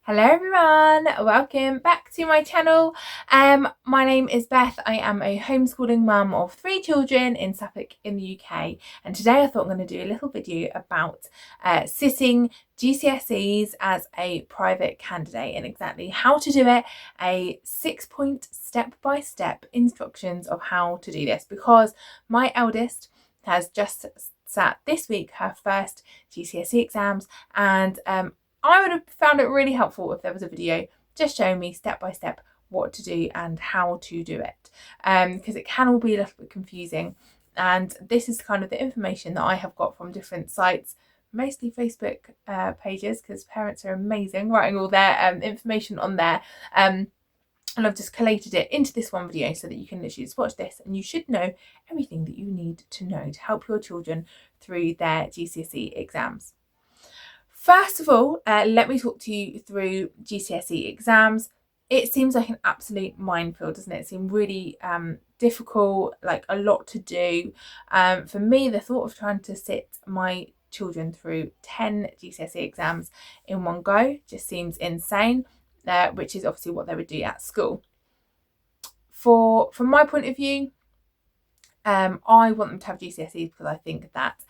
Hello everyone, welcome back to my channel. My name is Beth. I am a homeschooling mum of 3 children in Suffolk in the UK, and today I thought I'm going to do a little video about sitting GCSEs as a private candidate and exactly how to do it, a 6-point step-by-step instructions of how to do this, because my eldest has just sat this week her first GCSE exams, and I would have found it really helpful if there was a video just showing me step by step what to do and how to do it, because it can all be a little bit confusing. And this is kind of the information that I have got from different sites, mostly Facebook pages, because parents are amazing writing all their information on there. And I've just collated it into this one video so that you can literally just watch this and you should know everything that you need to know to help your children through their GCSE exams. First of all, let me talk to you through GCSE exams. It seems like an absolute minefield, doesn't it? It seems really difficult, like a lot to do. For me, the thought of trying to sit my children through 10 GCSE exams in one go just seems insane, which is obviously what they would do at school. From my point of view, I want them to have GCSEs because I think that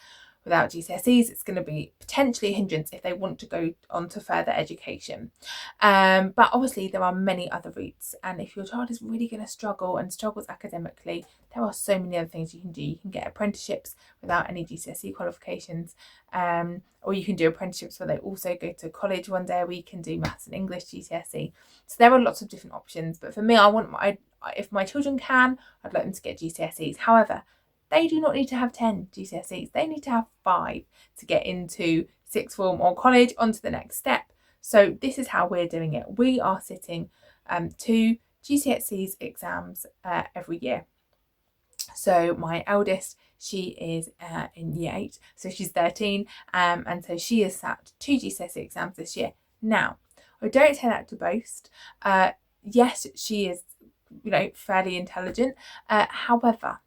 without GCSEs, it's going to be potentially a hindrance if they want to go on to further education. But obviously there are many other routes, and if your child is really going to struggle and struggles academically, there are so many other things you can do. You can get apprenticeships without any GCSE qualifications, or you can do apprenticeships where they also go to college one day a week and do maths and English GCSE. So there are lots of different options, but for me, if my children can, I'd like them to get GCSEs. However, they do not need to have 10 GCSEs. They need to have 5 to get into sixth form or college onto the next step. So this is how we're doing it. We are sitting 2 GCSEs exams every year. So my eldest, she is in year 8, so she's 13, and so she has sat 2 GCSE exams this year. Now, I don't say that to boast. Yes, she is, fairly intelligent. However,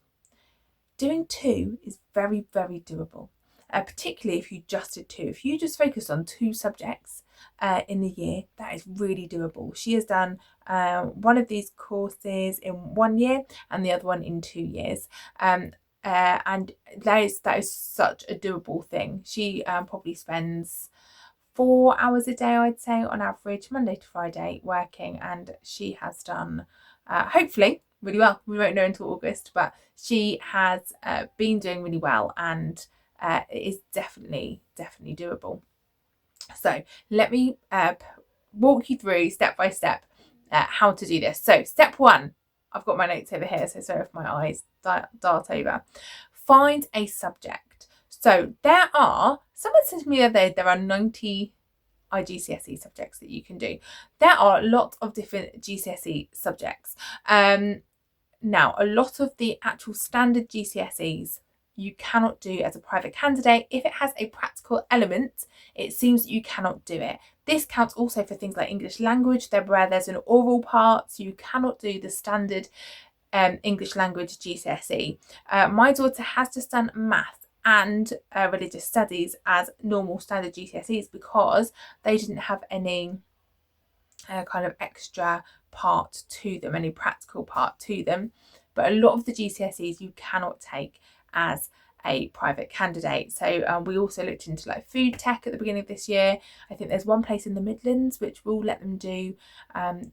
doing 2 is very, very doable, particularly if you just did 2. If you just focus on 2 subjects in the year, that is really doable. She has done one of these courses in 1 year and the other one in 2 years. And that is such a doable thing. She probably spends 4 hours a day, I'd say, on average, Monday to Friday, working, and she has done, hopefully, really well. We won't know until August, but she has been doing really well, and it is definitely doable. So let me walk you through step by step how to do this. So step 1, I've got my notes over here, so sorry if my eyes dart over. Find a subject. So someone said to me the other day, there are 90 GCSE subjects that you can do. There are lots of different GCSE subjects. Now, a lot of the actual standard GCSEs you cannot do as a private candidate. If it has a practical element, it seems that you cannot do it. This counts also for things like English language, where there's an oral part, so you cannot do the standard English language GCSE. My daughter has just done maths and religious studies as normal standard GCSEs because they didn't have any kind of extra part to them, any practical part to them. But a lot of the GCSEs you cannot take as a private candidate. So we also looked into like food tech at the beginning of this year. I think there's one place in the Midlands which will let them do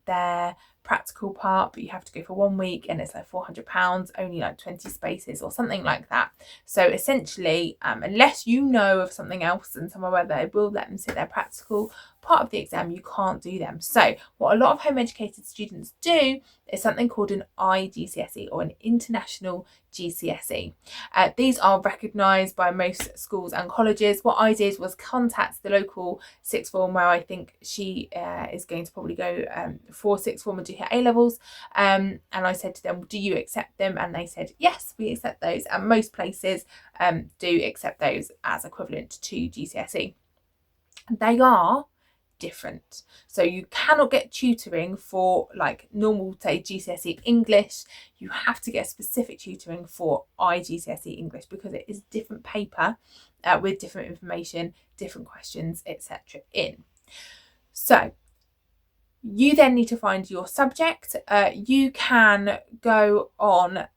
their practical part, but you have to go for 1 week and it's like £400, only like 20 spaces or something like that. So essentially, unless you know of something else and somewhere where they will let them sit their practical part of the exam, you can't do them. So what a lot of home educated students do is something called an IGCSE, or an international GCSE. These are recognised by most schools and colleges. What I did was contact the local sixth form where I think she is going to probably go for sixth form and do her A-levels, and I said to them, do you accept them? And they said, yes, we accept those, and most places do accept those as equivalent to GCSE. They are different. So you cannot get tutoring for like normal, say, GCSE English. You have to get specific tutoring for IGCSE English because it is different paper with different information, different questions, etc. in. So You then need to find your subject. You can go on,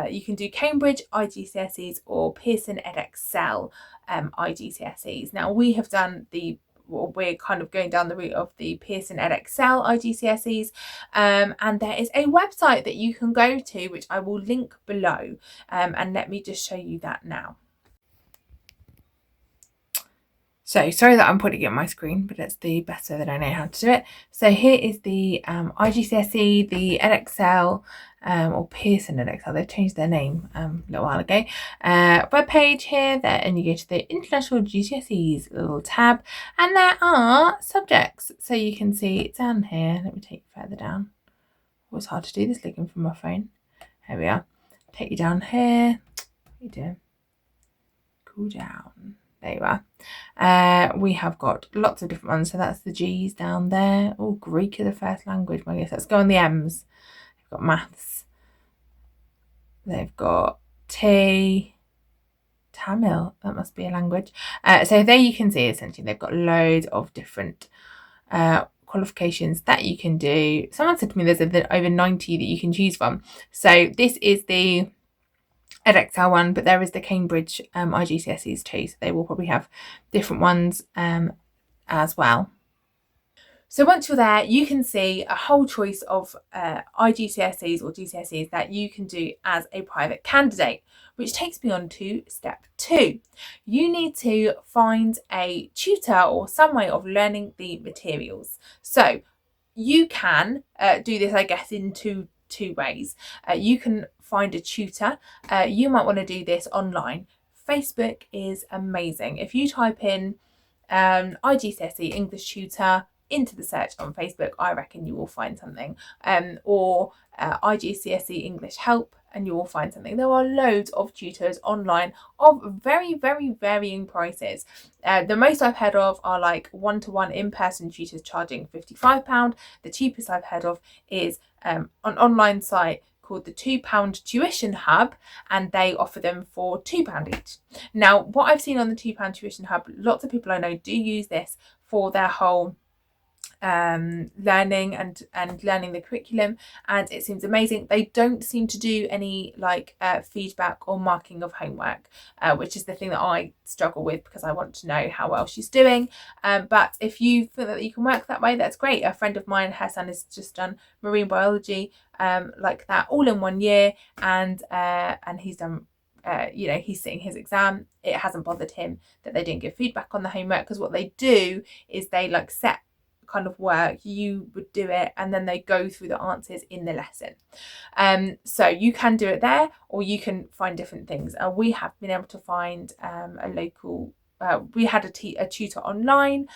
you can do Cambridge IGCSEs or Pearson EdXcel IGCSEs. Now we have done we're kind of going down the route of the Pearson EdXcel IGCSEs, and there is a website that you can go to, which I will link below, and let me just show you that now. So sorry that I'm putting it on my screen, but it's the best way that I know how to do it. So here is the IGCSE, the EdXcel, or Pearson EdXcel. They've changed their name a little while ago. Web page here, there, and you go to the International GCSEs little tab, and there are subjects. So you can see down here. Let me take you further down. It was hard to do this looking from my phone. Here we are. Take you down here. What are you doing? Cool down. There you are. We have got lots of different ones. So that's the G's down there. Oh, Greek is the first language. I guess let's go on the M's. They've got maths. They've got Tamil. That must be a language. So there you can see essentially they've got loads of different qualifications that you can do. Someone said to me there's over 90 that you can choose from. So this is the EdXcel one, but there is the Cambridge IGCSEs too, so they will probably have different ones as well. So once you're there, you can see a whole choice of IGCSEs or GCSEs that you can do as a private candidate, which takes me on to step 2. You need to find a tutor or some way of learning the materials. So you can do this, I guess, in two ways. You can find a tutor. You might want to do this online. Facebook is amazing. If you type in IGCSE English tutor into the search on Facebook, I reckon you will find something. Or IGCSE English help, and you will find something. There are loads of tutors online of very, very varying prices. The most I've heard of are like one-to-one in-person tutors charging £55. The cheapest I've heard of is an online site called the £2 Tuition Hub, and they offer them for £2 each. Now, what I've seen on the £2 Tuition Hub, lots of people I know do use this for their whole learning and learning the curriculum, and it seems amazing. They don't seem to do any feedback or marking of homework, which is the thing that I struggle with because I want to know how well she's doing. But if you feel that you can work that way, that's great. A friend of mine, her son has just done marine biology like that all in 1 year, and he's done he's sitting his exam. It hasn't bothered him that they didn't give feedback on the homework, because what they do is they set kind of work, you would do it, and then they go through the answers in the lesson. So you can do it there, or you can find different things. We have been able to find a local we had a tutor online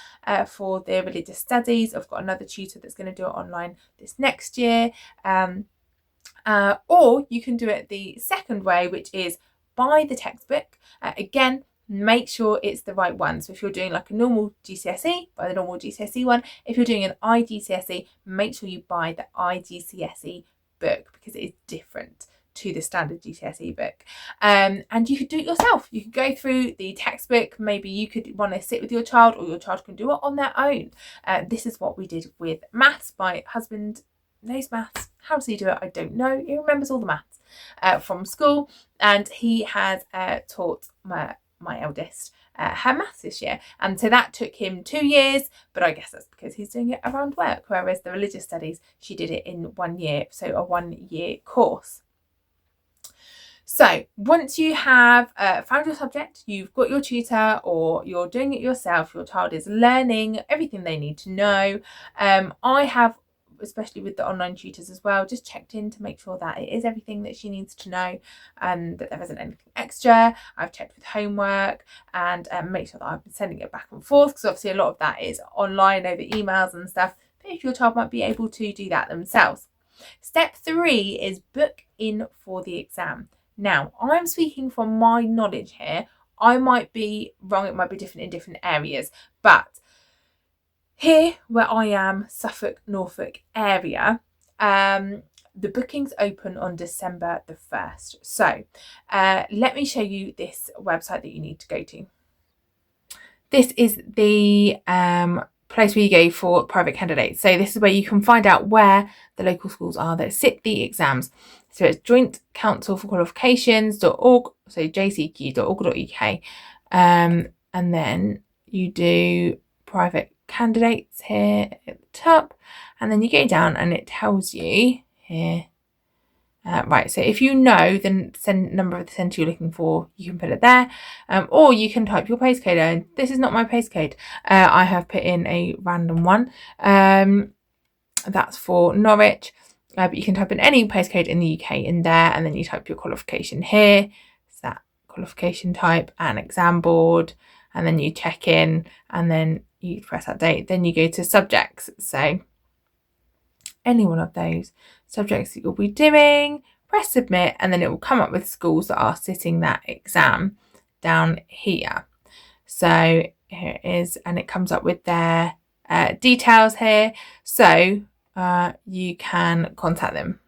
for the religious studies. I've got another tutor that's going to do it online this next year. Or you can do it the second way, which is buy the textbook. Again, make sure it's the right one. So if you're doing like a normal GCSE, buy the normal GCSE one. If you're doing an IGCSE, make sure you buy the IGCSE book, because it is different to the standard GCSE book. And you could do it yourself. You could go through the textbook. Maybe you could want to sit with your child, or your child can do it on their own. This is what we did with maths. My husband knows maths. How does he do it? I don't know. He remembers all the maths from school, and he has taught my eldest her maths this year, and so that took him 2 years, but I guess that's because he's doing it around work, whereas the religious studies, she did it in 1 year, so a 1 year course. So once you have found your subject, you've got your tutor, or you're doing it yourself, your child is learning everything they need to know. I have, especially with the online tutors as well, just checked in to make sure that it is everything that she needs to know, and that there isn't anything extra. I've checked with homework and make sure that I've been sending it back and forth, because obviously a lot of that is online over emails and stuff, but if your child might be able to do that themselves. Step 3 is book in for the exam. Now, I'm speaking from my knowledge here. I might be wrong, it might be different in different areas, but here where I am, Suffolk, Norfolk area, the bookings open on December the 1st. So let me show you this website that you need to go to. This is the place where you go for private candidates. So this is where you can find out where the local schools are that sit the exams. So it's Joint Council for Qualifications.org, so jcq.org.uk. And then you do private candidates here at the top, and then you go down and it tells you here. Right, so if you know the number of the centre you're looking for, you can put it there, or you can type your postcode in. This is not my postcode. I have put in a random one. That's for Norwich, but you can type in any postcode in the UK in there, and then you type your qualification here. It's that qualification type and exam board, and then you check in, and then you press that date. Then you go to subjects. So any one of those subjects that you'll be doing, press submit, and then it will come up with schools that are sitting that exam down here. So here it is, and it comes up with their details here, so you can contact them.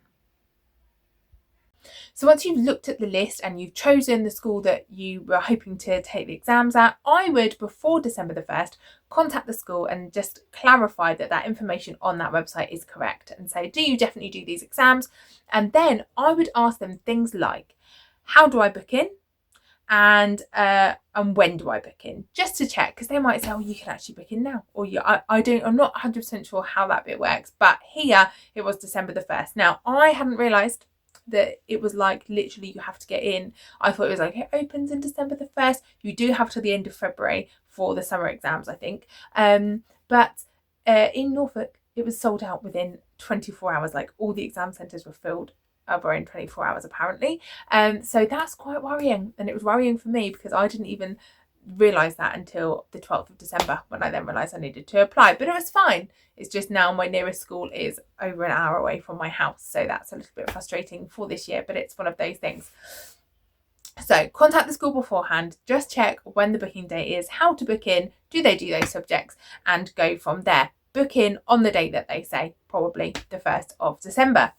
So once you've looked at the list and you've chosen the school that you were hoping to take the exams at, I would, before December the 1st, contact the school and just clarify that that information on that website is correct and say, do you definitely do these exams? And then I would ask them things like, how do I book in? And when do I book in? Just to check, because they might say, oh, you can actually book in now. Or I'm not 100% sure how that bit works, but here it was December the 1st. Now, I hadn't realised that it was like literally you have to get in. I thought it was like it opens in December the 1st. You do have till the end of February for the summer exams, I think. But in Norfolk, it was sold out within 24 hours. Like all the exam centres were filled over in 24 hours apparently. So that's quite worrying. And it was worrying for me because I didn't even realise that until the 12th of December when I then realised I needed to apply. But it was fine. It's just now my nearest school is over an hour away from my house. So that's a little bit frustrating for this year, but it's one of those things. So contact the school beforehand, just check when the booking date is, how to book in, do they do those subjects, and go from there. Book in on the date that they say, probably the 1st of December.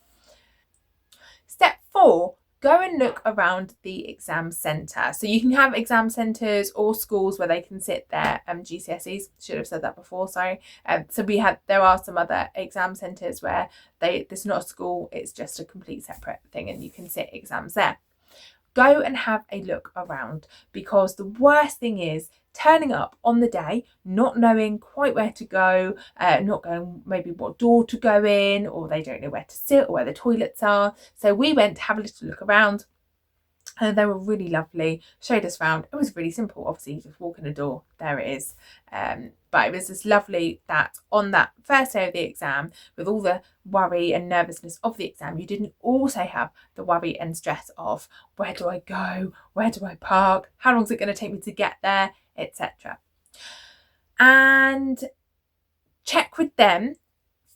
Step 4, go and look around the exam centre. So you can have exam centres or schools where they can sit their GCSEs. Should have said that before, sorry. So there are some other exam centres where there's not a school, it's just a complete separate thing and you can sit exams there. Go and have a look around, because the worst thing is turning up on the day, not knowing quite where to go, not going maybe what door to go in, or they don't know where to sit or where the toilets are. So we went to have a little look around. And they were really lovely, showed us around. It was really simple, obviously, you just walk in the door, there it is. But it was just lovely that on that first day of the exam, with all the worry and nervousness of the exam, you didn't also have the worry and stress of where do I go, where do I park, how long is it going to take me to get there, etc. And check with them,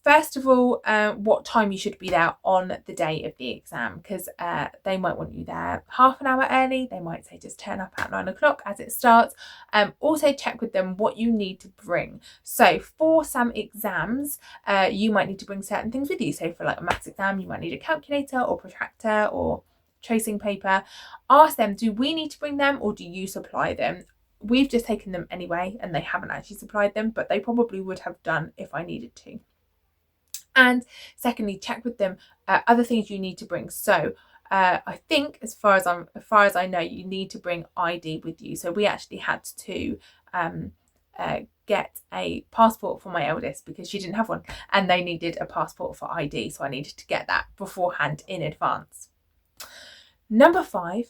first of all, what time you should be there on the day of the exam, because they might want you there half an hour early. They might say just turn up at 9 o'clock as it starts. Also check with them what you need to bring. So for some exams, you might need to bring certain things with you. So for like a maths exam, you might need a calculator or protractor or tracing paper. Ask them, do we need to bring them or do you supply them? We've just taken them anyway and they haven't actually supplied them, but they probably would have done if I needed to. And secondly, check with them other things you need to bring. So I think as far as I know, you need to bring ID with you. So we actually had to get a passport for my eldest because she didn't have one, and they needed a passport for ID. So I needed to get that beforehand in advance. Number 5,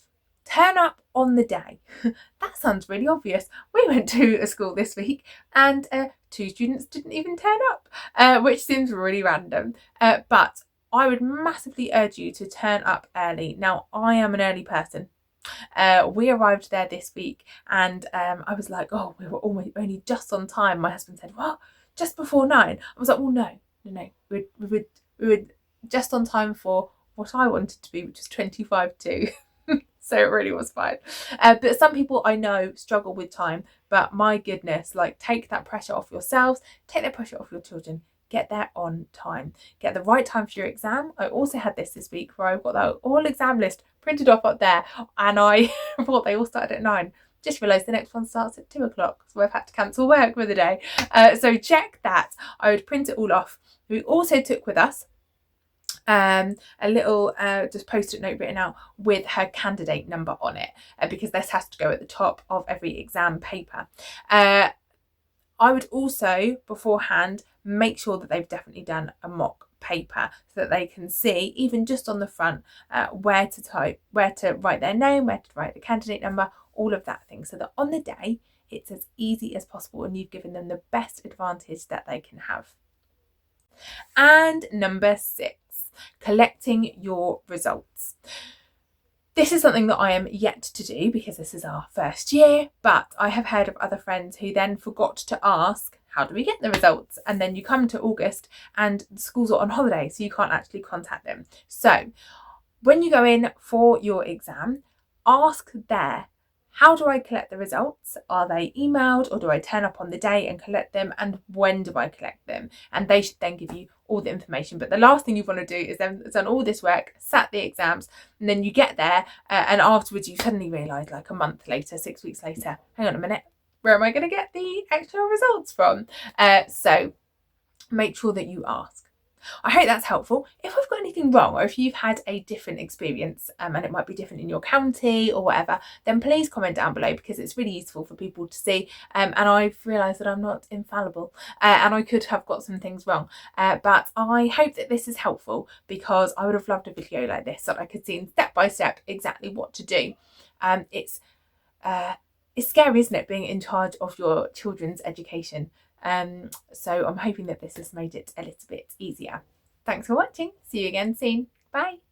turn up on the day. That sounds really obvious. We went to a school this week and 2 students didn't even turn up, which seems really random. But I would massively urge you to turn up early. Now, I am an early person. We arrived there this week and I was like, oh, we were only just on time. My husband said, what? Just before 9? I was like, well, no. We were just on time for what I wanted to be, which is 25 to. So it really was fine. But some people I know struggle with time, but my goodness, like take that pressure off yourselves, take that pressure off your children, get there on time, get the right time for your exam. I also had this week where I've got that whole exam list printed off up there and I thought they all started at 9. Just realised the next one starts at 2 o'clock, so I've had to cancel work for the day. So check that. I would print it all off. We also took with us a little just post-it note written out with her candidate number on it, because this has to go at the top of every exam paper. I would also beforehand make sure that they've definitely done a mock paper so that they can see, even just on the front, where to type, where to write their name, where to write the candidate number, all of that thing, so that on the day it's as easy as possible and you've given them the best advantage that they can have. And number 6, collecting your results. This is something that I am yet to do because this is our first year, but I have heard of other friends who then forgot to ask, how do we get the results? And then you come to August and the schools are on holiday, so you can't actually contact them. So when you go in for your exam, ask there, how do I collect the results? Are they emailed, or do I turn up on the day and collect them? And when do I collect them? And they should then give you all the information. But the last thing you want to do is then done all this work, sat the exams, and then you get there and afterwards you suddenly realise, like a month later, 6 weeks later, hang on a minute, where am I going to get the actual results from? So make sure that you ask. I hope that's helpful. If I've got anything wrong, or if you've had a different experience and it might be different in your county or whatever, then please comment down below, because it's really useful for people to see. And I've realised that I'm not infallible and I could have got some things wrong. But I hope that this is helpful, because I would have loved a video like this so I could see step by step exactly what to do. It's scary, isn't it, being in charge of your children's education? So I'm hoping that this has made it a little bit easier. Thanks for watching. See you again soon. Bye.